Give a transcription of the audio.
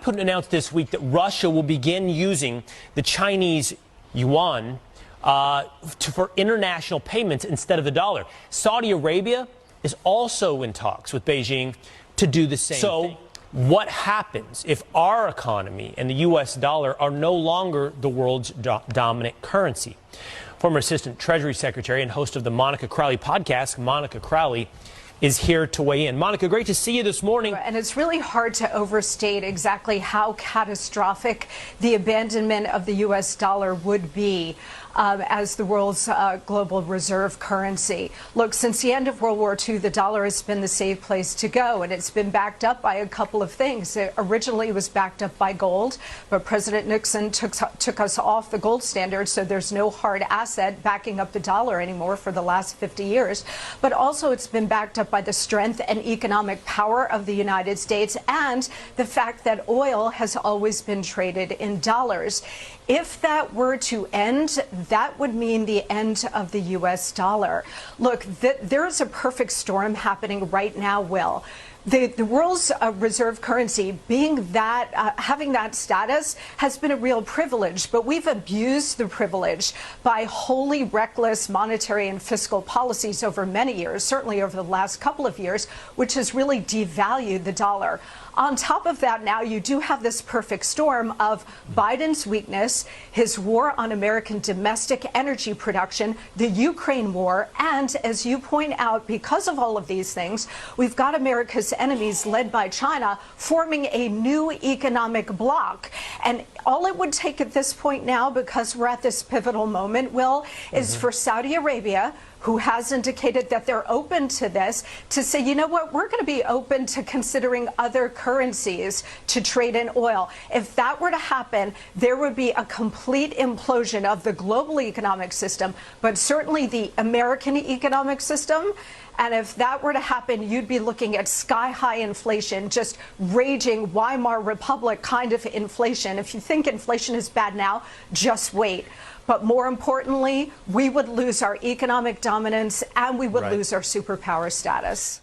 Putin announced this week that Russia will begin using the Chinese yuan for international payments instead of the dollar. Saudi Arabia is also in talks with Beijing to do the same thing. What happens if our economy and the U.S. dollar are no longer the world's dominant currency? Former Assistant Treasury Secretary and host of the Monica Crowley podcast, Monica Crowley, is here to weigh in. Monica, great to see you this morning. And it's really hard to overstate exactly how catastrophic the abandonment of the U.S. dollar would be as the world's global reserve currency. Look, since the end of World War II, the dollar has been the safe place to go, and it's been backed up by a couple of things. It originally was backed up by gold, but President Nixon took us off the gold standard, so there's no hard asset backing up the dollar anymore for the last 50 years. But also it's been backed up by the strength and economic power of the United States and the fact that oil has always been traded in dollars. If that were to end, that would mean the end of the U.S. dollar. Look, there's a perfect storm happening right now, Will. The world's reserve currency being that, having that status has been a real privilege, but we've abused the privilege by wholly reckless monetary and fiscal policies over many years, certainly over the last couple of years, which has really devalued the dollar. On top of that, now you do have this perfect storm of Biden's weakness, his war on American domestic energy production, the Ukraine war, and as you point out, because of all of these things, we've got America's enemies led by China forming a new economic bloc. And all it would take at this point now, because we're at this pivotal moment, Will, is for Saudi Arabia, who has indicated that they're open to this, to say, you know what, we're going to be open to considering other currencies to trade in oil. If that were to happen, there would be a complete implosion of the global economic system, but certainly the American economic system. And if that were to happen, you'd be looking at sky-high inflation, just raging Weimar Republic kind of inflation. If you think inflation is bad now, just wait. But more importantly, we would lose our economic dominance and we would lose our superpower status.